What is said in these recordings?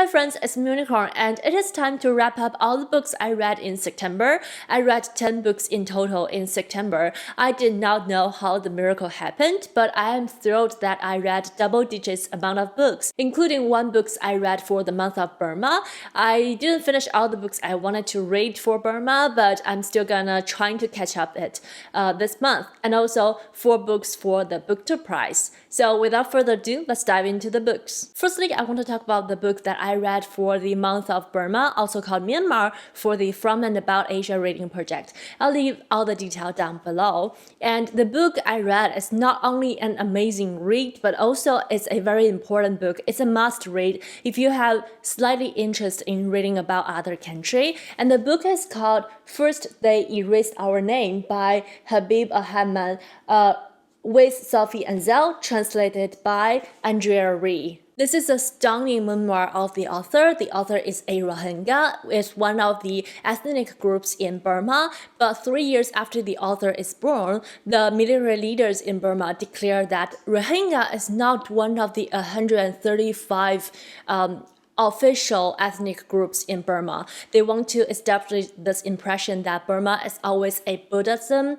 Hi friends, it's Unicorn and it is time to wrap up all the books I read in September. I read 10 books in total in September. I did not know how the miracle happened, but I am thrilled that I read double digits amount of books, including 1 book I read for the month of Burma. I didn't finish all the books I wanted to read for Burma, but I'm still gonna trying to catch up it this month. And also 4 books for the Booker Prize. So without further ado, let's dive into the books. Firstly, I want to talk about the book that I read for the month of Burma, also called Myanmar, for the From and About Asia reading project. I'll leave all the detail down below. And the book I read is not only an amazing read, but also it's a very important book. It's a must read if you have slightly interest in reading about other country. And the book is called First They Erased Our Name by Habiburahman, with Sophie Ansel, translated by Andrea. This is a stunning memoir of the author. The author is a Rohingya, is one of the ethnic groups in Burma. But 3 years after the author is born, the military leaders in Burma declare that Rohingya is not one of the 135 official ethnic groups in Burma. They want to establish this impression that Burma is always a Buddhism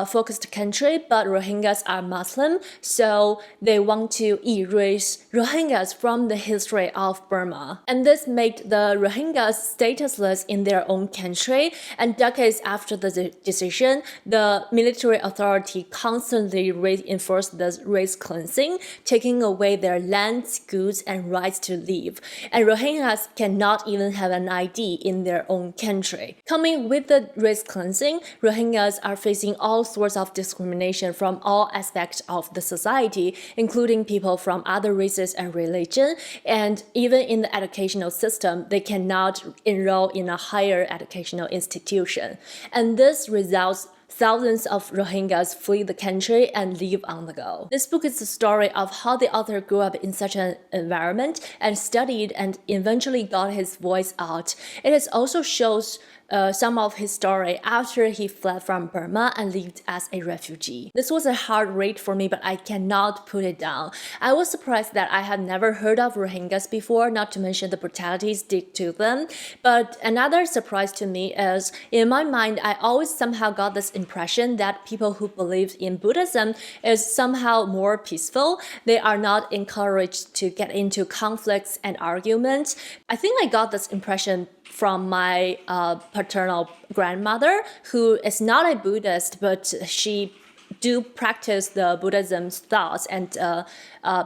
focused country, but Rohingyas are Muslim, so they want to erase Rohingyas from the history of Burma. And this made the Rohingyas statusless in their own country, and decades after the decision, the military authority constantly reinforced the race cleansing, taking away their lands, goods, and rights to live. And Rohingyas cannot even have an ID in their own country. Coming with the race cleansing, Rohingyas are facing all sorts of discrimination from all aspects of the society, including people from other races and religion, and even in the educational system, they cannot enroll in a higher educational institution. And this results thousands of Rohingyas flee the country and live on the go. This book is the story of how the author grew up in such an environment and studied and eventually got his voice out. It also shows some of his story after he fled from Burma and lived as a refugee. This was a hard read for me, but I cannot put it down. I was surprised that I had never heard of Rohingyas before, not to mention the brutalities did to them. But another surprise to me is, in my mind, I always somehow got this impression that people who believe in Buddhism is somehow more peaceful. They are not encouraged to get into conflicts and arguments. I think I got this impression from my paternal grandmother, who is not a Buddhist, but she do practice the Buddhism's thoughts and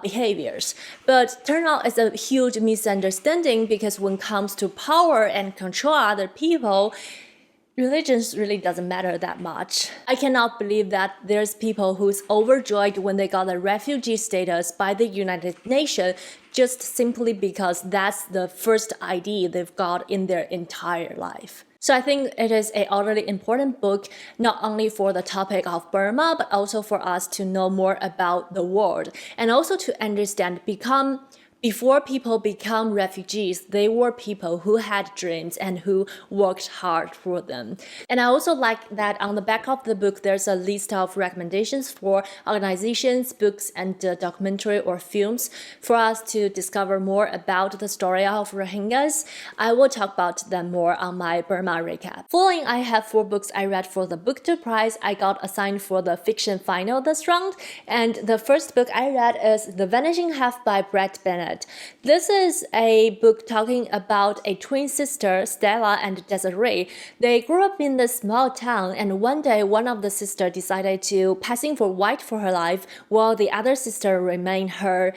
behaviors. But turn out it's a huge misunderstanding, because when it comes to power and control other people, religions really doesn't matter that much. I cannot believe that there's people who's overjoyed when they got a refugee status by the United Nations just simply because that's the first ID they've got in their entire life. So I think it is a utterly important book, not only for the topic of Burma, but also for us to know more about the world, and also to understand before people become refugees, they were people who had dreams and who worked hard for them. And I also like that on the back of the book, there's a list of recommendations for organizations, books, and documentary or films for us to discover more about the story of Rohingyas. I will talk about them more on my Burma recap. Following, I have 4 books I read for the Booker Prize. I got assigned for the fiction final this round, and the first book I read is The Vanishing Half by Bennett. This is a book talking about a twin sister, Stella and Desiree. They grew up in this small town, and one day one of the sisters decided to passing for white for her life, while the other sister remained her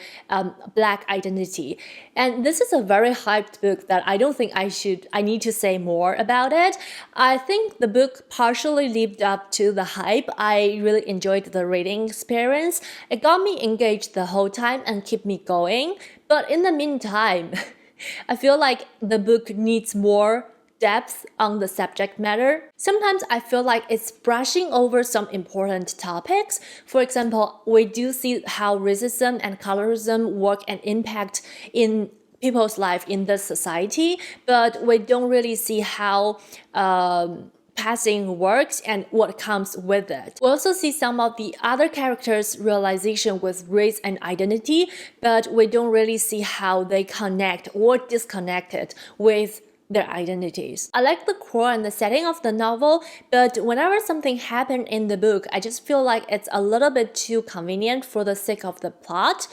black identity. And this is a very hyped book that I don't think I need to say more about it. I think the book partially lived up to the hype. I really enjoyed the reading experience. It got me engaged the whole time and kept me going. But in the meantime, I feel like the book needs more depth on the subject matter. Sometimes I feel like it's brushing over some important topics. For example, we do see how racism and colorism work and impact in people's life in this society, but we don't really see how passing works and what comes with it. We also see some of the other characters' realization with race and identity, but we don't really see how they connect or disconnect it with their identities. I like the core and the setting of the novel, but whenever something happened in the book, I just feel like it's a little bit too convenient for the sake of the plot.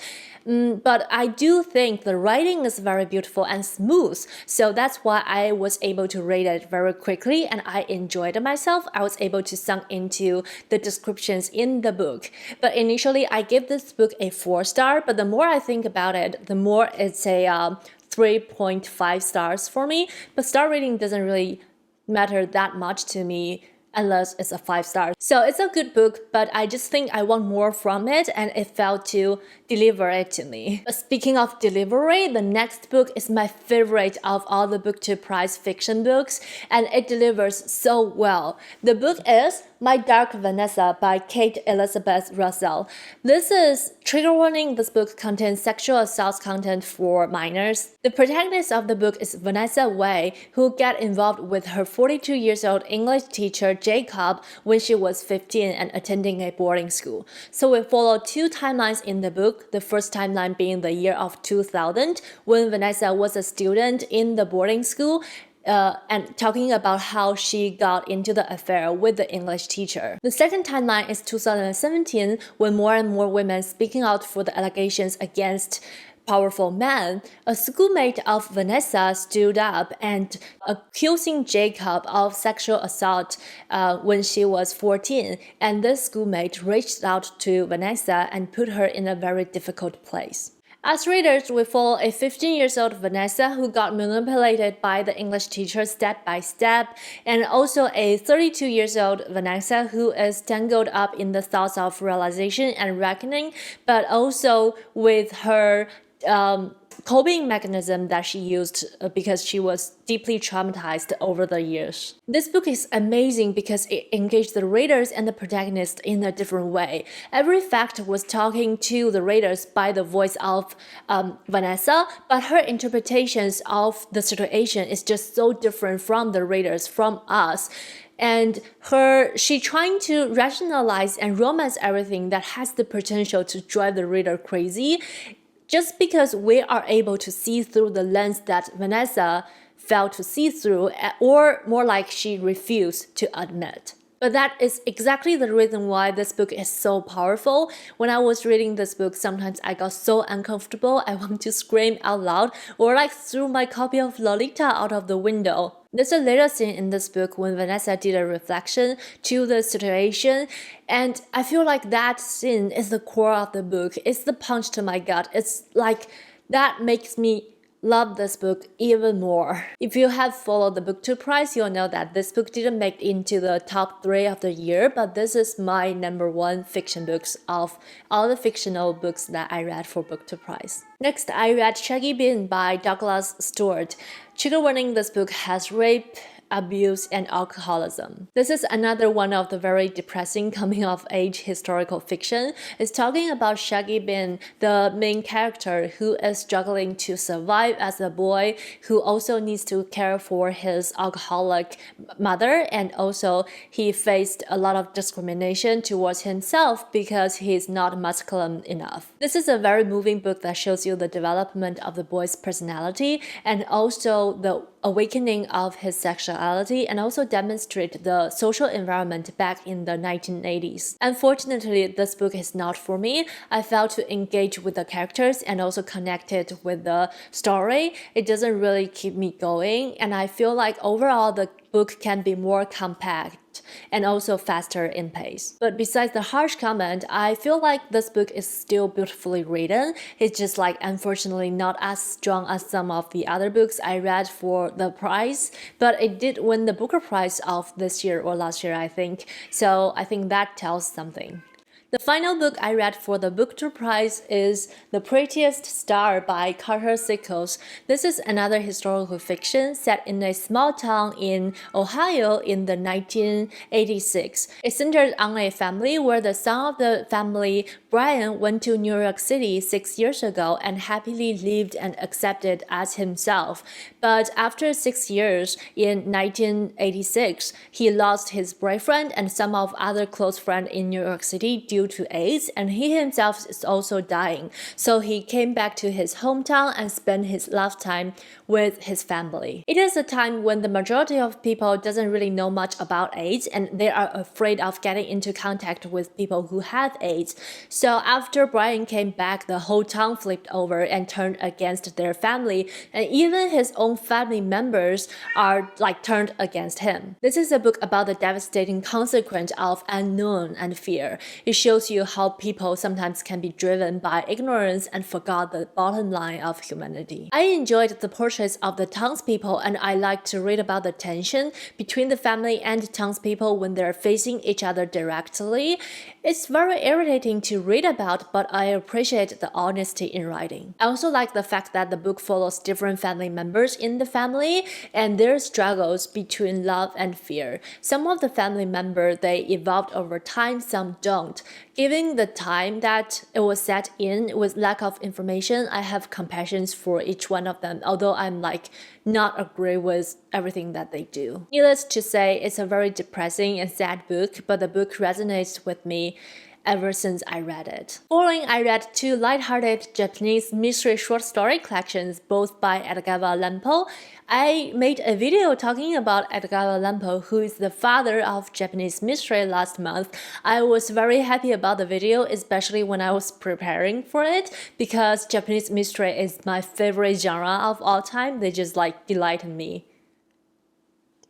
But I do think the writing is very beautiful and smooth, so that's why I was able to read it very quickly and I enjoyed it myself. I was able to sink into the descriptions in the book. But initially, I gave this book a 4-star, but the more I think about it, the more it's a 3.5 stars for me. But star rating doesn't really matter that much to me unless it's a 5-star. So it's a good book, but I just think I want more from it and it failed to deliver it to me. But speaking of delivery, the next book is my favorite of all the Booker Prize fiction books and it delivers so well. The book is My Dark Vanessa by Kate Elizabeth Russell. This is trigger warning. This book contains sexual assault content for minors. The protagonist of the book is Vanessa Wei, who got involved with her 42 years old English teacher Jacob when she was 15 and attending a boarding school. So we follow 2 timelines in the book, the first timeline being the year of 2000 when Vanessa was a student in the boarding school, and talking about how she got into the affair with the English teacher. The second timeline is 2017 when more and more women speaking out for the allegations against powerful men. A schoolmate of Vanessa stood up and accusing Jacob of sexual assault when she was 14, and this schoolmate reached out to Vanessa and put her in a very difficult place. As readers, we follow a 15-year-old Vanessa who got manipulated by the English teacher step by step, and also a 32-year-old Vanessa who is tangled up in the thoughts of realization and reckoning, but also with her coping mechanism that she used because she was deeply traumatized over the years. This book is amazing because it engaged the readers and the protagonist in a different way. Every fact was talking to the readers by the voice of Vanessa, but her interpretations of the situation is just so different from the readers, from us. And she trying to rationalize and romance everything that has the potential to drive the reader crazy, just because we are able to see through the lens that Vanessa failed to see through, or more like she refused to admit. But that is exactly the reason why this book is so powerful. When I was reading this book, sometimes I got so uncomfortable, I want to scream out loud or like threw my copy of Lolita out of the window. There's a later scene in this book when Vanessa did a reflection to the situation, and I feel like that scene is the core of the book. It's the punch to my gut. It's like that makes me love this book even more. If you have followed the Booker Prize, you'll know that this book didn't make it into the top 3 of the year, but this is my #1 fiction books of all the fictional books that I read for Booker Prize. Next, I read SHUGGIE by Douglas Stuart. Trigger warning, this book has rape, abuse, and alcoholism. This is another one of the very depressing coming-of-age historical fiction. It's talking about SHUGGIE, the main character who is struggling to survive as a boy, who also needs to care for his alcoholic mother, and also he faced a lot of discrimination towards himself because he's not masculine enough. This is a very moving book that shows you the development of the boy's personality and also the awakening of his sexuality, and also demonstrate the social environment back in the 1980s. Unfortunately, this book is not for me. I failed to engage with the characters and also connected with the story. It doesn't really keep me going, and I feel like overall the book can be more compact and also faster in pace. But besides the harsh comment, I feel like this book is still beautifully written. It's just like unfortunately not as strong as some of the other books I read for the prize, but it did win the Booker Prize of this year or last year, I think. So I think that tells something. The final book I read for the Booker Prize is The Prettiest Star by Carter Sickels. This is another historical fiction set in a small town in Ohio in the 1986. It centers on a family where the son of the family, Brian, went to New York City 6 years ago and happily lived and accepted as himself. But after 6 years, in 1986, he lost his boyfriend and some of other close friends in New York City due to AIDS, and he himself is also dying. So he came back to his hometown and spent his lifetime with his family. It is a time when the majority of people doesn't really know much about AIDS and they are afraid of getting into contact with people who have AIDS. So after Brian came back, the whole town flipped over and turned against their family, and even his own family members are turned against him. This is a book about the devastating consequence of unknown and fear. It shows you how people sometimes can be driven by ignorance and forgot the bottom line of humanity. I enjoyed the portraits of the townspeople, and I like to read about the tension between the family and townspeople when they're facing each other directly. It's very irritating to read about, but I appreciate the honesty in writing. I also like the fact that the book follows different family members in the family and their struggles between love and fear. Some of the family members, they evolved over time, some don't. Given the time that it was set in with lack of information, I have compassion for each one of them, although I'm not agree with everything that they do. Needless to say, it's a very depressing and sad book, but the book resonates with me ever since I read it. Following, I read two lighthearted Japanese mystery short story collections, both by Edogawa Ranpo. I made a video talking about Edogawa Ranpo, who is the father of Japanese mystery, last month. I was very happy about the video, especially when I was preparing for it, because Japanese mystery is my favorite genre of all time. They just delight in me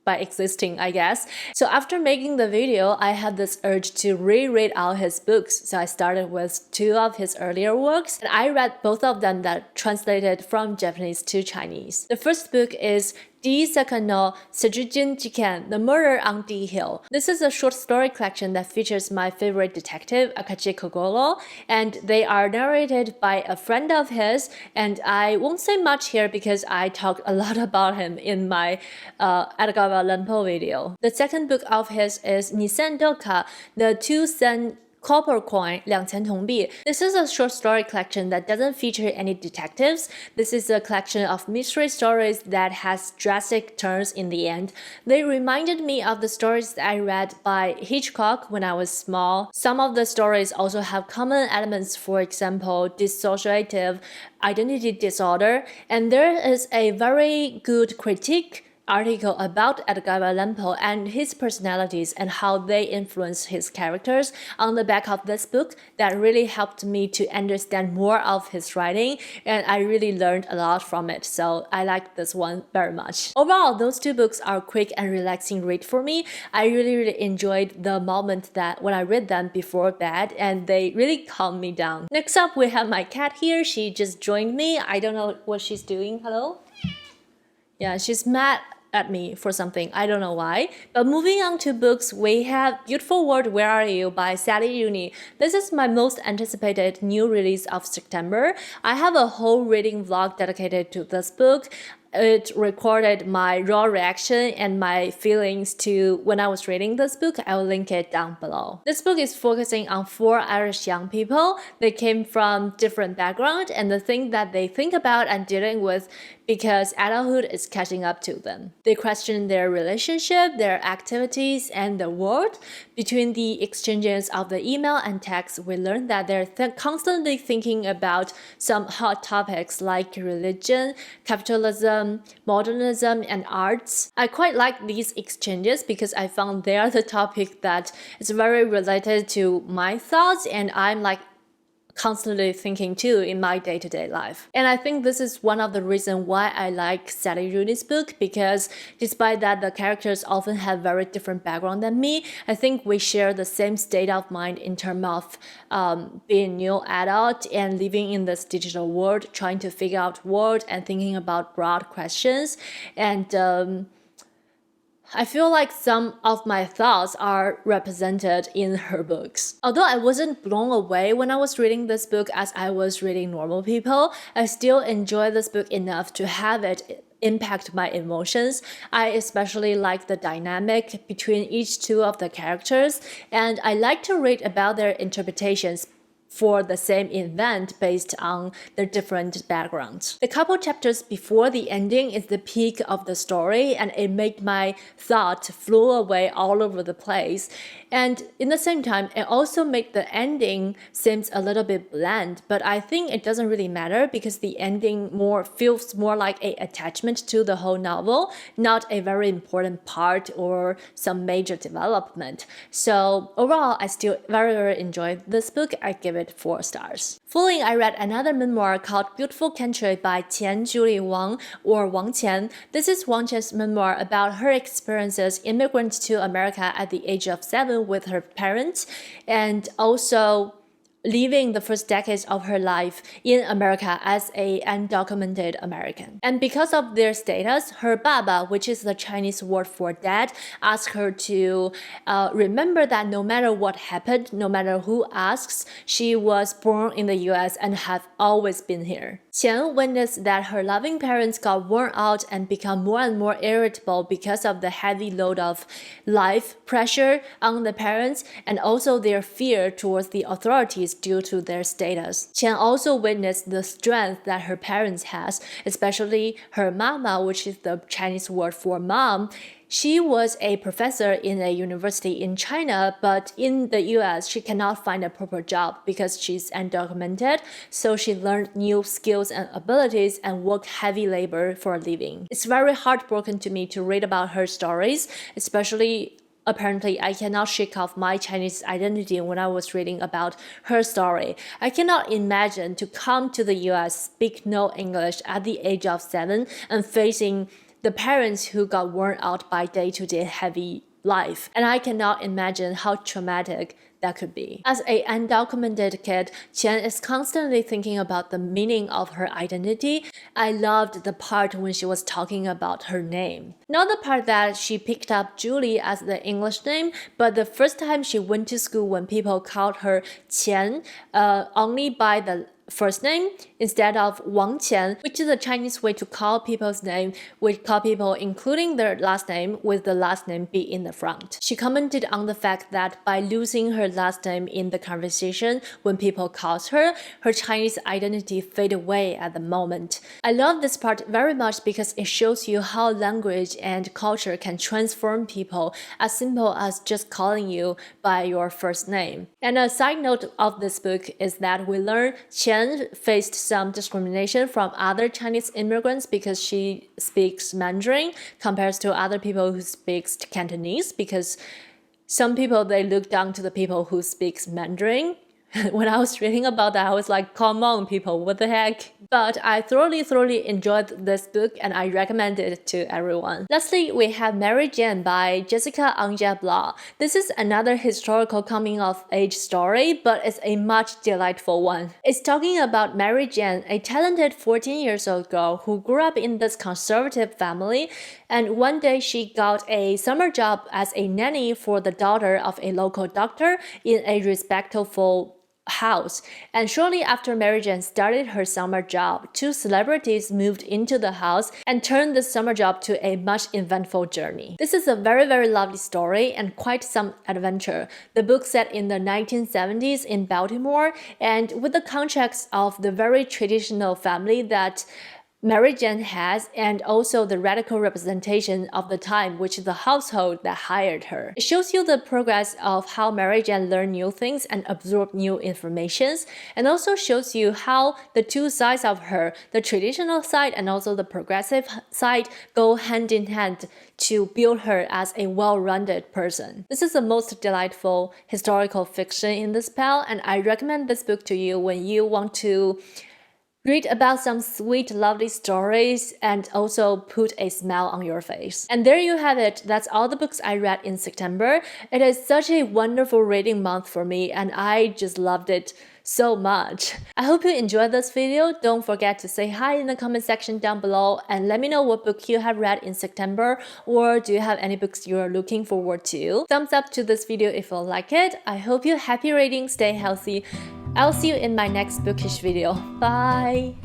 by existing, I guess. So after making the video, I had this urge to reread all his books. So I started with two of his earlier works, and I read both of them that translated from Japanese to Chinese. The first book is D坂の殺人事件, The Murder on D Hill. This is a short story collection that features my favorite detective, Akachi Kogoro, and they are narrated by a friend of his, and I won't say much here because I talked a lot about him in my Edogawa Ranpo video. The second book of his is 二銭銅貨, The TWO-SEN Copper Coin, 2钱铜币. This is a short story collection that doesn't feature any detectives. This is a collection of mystery stories that has drastic turns in the end. They reminded me of the stories that I read by Hitchcock when I was small. Some of the stories also have common elements, for example, dissociative identity disorder, and there is a very good critique article about Edogawa Ranpo and his personalities and how they influence his characters on the back of this book that really helped me to understand more of his writing, and I really learned a lot from it, so I like this one very much. Overall, those two books are quick and relaxing read for me. I really enjoyed the moment that when I read them before bed, and they really calmed me down. Next up, we have my cat here. She just joined me. I don't know what she's doing. Hello? Yeah, she's mad at me for something. I don't know why. But moving on to books, we have Beautiful World, Where Are You by Sally Rooney. This is my most anticipated new release of September. I have a whole reading vlog dedicated to this book. It recorded my raw reaction and my feelings to when I was reading this book. I will link it down below. This book is focusing on 4 Irish young people. They came from different backgrounds and the thing that they think about and dealing with because adulthood is catching up to them. They question their relationship, their activities, and the world. Between the exchanges of the email and text, we learn that they're constantly thinking about some hot topics like religion, capitalism, modernism, and arts. I quite like these exchanges because I found they are the topic that is very related to my thoughts, and I'm constantly thinking too in my day-to-day life. And I think this is one of the reasons why I like Sally Rooney's book, because despite that the characters often have very different background than me, I think we share the same state of mind in terms of being a new adult and living in this digital world, trying to figure out world and thinking about broad questions. And I feel like some of my thoughts are represented in her books. Although I wasn't blown away when I was reading this book as I was reading Normal People, I still enjoy this book enough to have it impact my emotions. I especially like the dynamic between each two of the characters, and I like to read about their interpretations for the same event based on their different backgrounds. The couple chapters before the ending is the peak of the story, and it made my thought flew away all over the place. And in the same time, it also made the ending seems a little bit bland, but I think it doesn't really matter because the ending feels more like an attachment to the whole novel, not a very important part or some major development. So overall, I still very enjoyed this book. I give it 4 stars. Following, I read another memoir called Beautiful Country by Qian Julie Wang, or Wang Qian. This is Wang Qian's memoir about her experiences immigrant to America at the age of 7 with her parents, and also living the first decades of her life in America as an undocumented American. And because of their status, her baba, which is the Chinese word for dad, asked her to remember that no matter what happened, no matter who asks, she was born in the US and have always been here. Qian witnessed that her loving parents got worn out and become more and more irritable because of the heavy load of life pressure on the parents and also their fear towards the authorities due to their status. Qian also witnessed the strength that her parents has, especially her mama, which is the Chinese word for mom. She was a professor in a university in China, but in the US, she cannot find a proper job because she's undocumented, so she learned new skills and abilities and worked heavy labor for a living. It's very heartbroken to me to read about her stories, especially apparently, I cannot shake off my Chinese identity when I was reading about her story. I cannot imagine to come to the US, speak no English at the age of 7 and facing the parents who got worn out by day-to-day heavy life. And I cannot imagine how traumatic that could be. As an undocumented kid, Qian is constantly thinking about the meaning of her identity. I loved the part when she was talking about her name. Not the part that she picked up Julie as the English name, but the first time she went to school when people called her Qian only by the first name instead of Wang Qian, which is a Chinese way to call people's name. We call people including their last name with the last name be in the front. She commented on the fact that by losing her last name in the conversation when people calls her, her Chinese identity fade away at the moment. I love this part very much because it shows you how language and culture can transform people as simple as just calling you by your first name. And a side note of this book is that we learn Qian faced some discrimination from other Chinese immigrants because she speaks Mandarin compared to other people who speak Cantonese, because some people, they look down to the people who speak Mandarin. When I was reading about that, I was like, come on, people, what the heck? But I thoroughly enjoyed this book and I recommend it to everyone. Lastly, we have Mary Jane by Anya Blau. This is another historical coming-of-age story, but it's a much delightful one. It's talking about Mary Jane, a talented 14-year-old girl who grew up in this conservative family, and one day she got a summer job as a nanny for the daughter of a local doctor in a respectful house. And shortly after Mary Jane started her summer job, 2 celebrities moved into the house and turned the summer job to a much eventful journey. This is a very lovely story and quite some adventure. The book set in the 1970s in Baltimore, and with the context of the very traditional family that Mary Jane has, and also the radical representation of the time, which is the household that hired her. It shows you the progress of how Mary Jane learned new things and absorbed new information, and also shows you how the 2 sides of her, the traditional side and also the progressive side, go hand in hand to build her as a well-rounded person. This is the most delightful historical fiction in this pile, and I recommend this book to you when you want to read about some sweet, lovely stories and also put a smile on your face. And there you have it. That's all the books I read in September. It is such a wonderful reading month for me and I just loved it so much. I hope you enjoyed this video. Don't forget to say hi in the comment section down below and let me know what book you have read in September, or do you have any books you are looking forward to. Thumbs up to this video if you like it. I hope you happy reading, stay healthy. I'll see you in my next bookish video. Bye!